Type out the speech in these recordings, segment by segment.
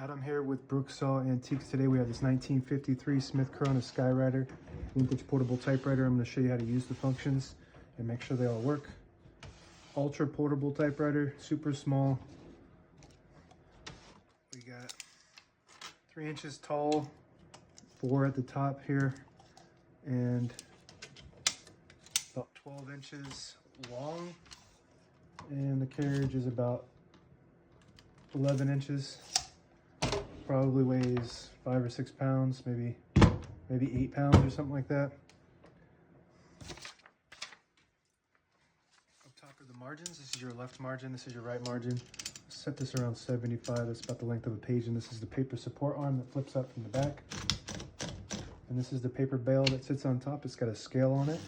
Adam here with Brooksaw Antiques. Today we have this 1953 Smith Corona Skywriter vintage portable typewriter. I'm going to show you how to use the functions and make sure they all work. Ultra portable typewriter, super small. We got 3 inches tall, 4 at the top here, and about 12 inches long. And the carriage is about 11 inches. Probably weighs 5 or 6 pounds, maybe 8 pounds or something like that. Up top are the margins. This is your left margin, this is your right margin. Set this around 75, that's about the length of a page, and this is the paper support arm that flips up from the back. And this is the paper bale that sits on top. It's got a scale on it.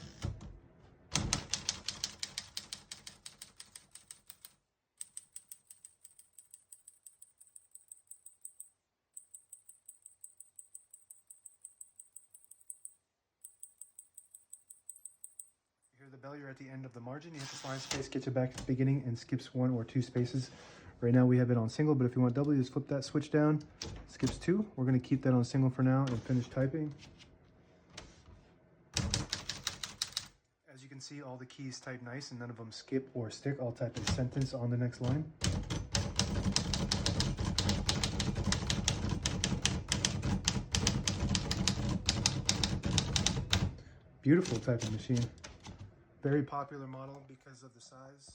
You hear the bell, you're at the end of the margin. You hit the slide space, get you back at the beginning, and skips 1 or 2 spaces. Right now we have it on single, but if you want double, you just flip that switch down. Skips 2. We're going to keep that on single for now and finish typing. As you can see, all the keys type nice and none of them skip or stick. I'll type a sentence on the next line. Beautiful typing machine. Very popular model because of the size,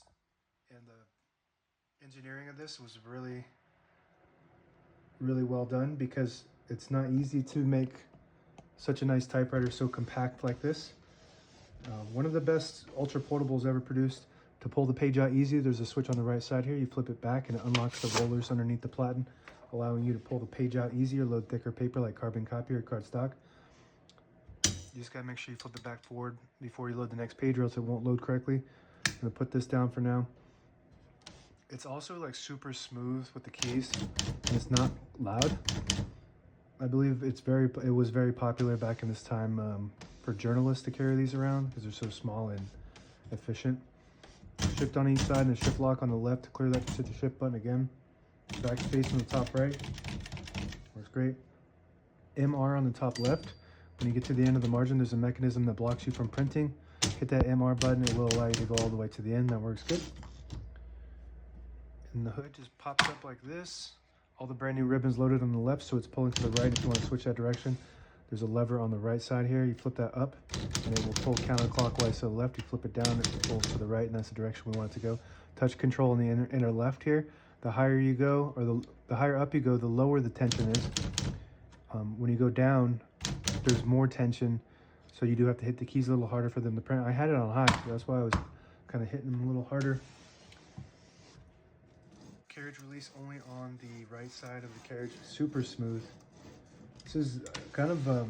and the engineering of this was really well done, because it's not easy to make such a nice typewriter so compact like this. One of the best ultra portables ever produced. To pull the page out easy, there's a switch on the right side here. You flip it back and it unlocks the rollers underneath the platen, allowing you to pull the page out easier, load thicker paper like carbon copy or cardstock. You just gotta make sure you flip it back forward before you load the next page, or else it won't load correctly. I'm gonna put this down for now. It's also like super smooth with the keys, and it's not loud. I believe it was very popular back in this time for journalists to carry these around because they're so small and efficient. Shift on each side and a shift lock on the left. To clear that, just hit the shift button again. Backspace on the top right. Works great. MR on the top left. When you get to the end of the margin, there's a mechanism that blocks you from printing. Hit that MR button, it will allow you to go all the way to the end. That works good. And the hood just pops up like this. All the brand new ribbons loaded on the left, so it's pulling to the right if you want to switch that direction. There's a lever on the right side here. You flip that up, and it will pull counterclockwise to the left. You flip it down, it pulls to the right, and that's the direction we want it to go. Touch control in the inner left here. The higher you go, or the higher up you go, the lower the tension is. When you go down, there's more tension, so you do have to hit the keys a little harder for them to print. I had it on high, so that's why I was kind of hitting them a little harder. Carriage release only on the right side of the carriage. Super smooth. This is kind of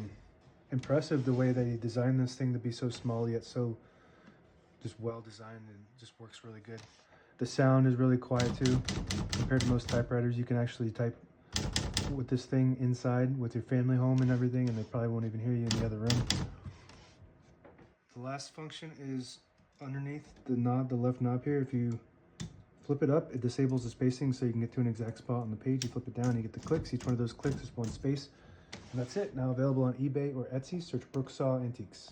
impressive, the way they designed this thing to be so small yet so just well designed, and just works really good. The sound is really quiet too. Compared to most typewriters, you can actually type with this thing inside with your family home and everything, and they probably won't even hear you in the other room. The last function is underneath the knob, the left knob here. If you flip it up, it disables the spacing so you can get to an exact spot on the page. You flip it down, you get the clicks. Each one of those clicks is 1 space. And that's it. Now available on eBay or Etsy. Search Brooksaw Antiques.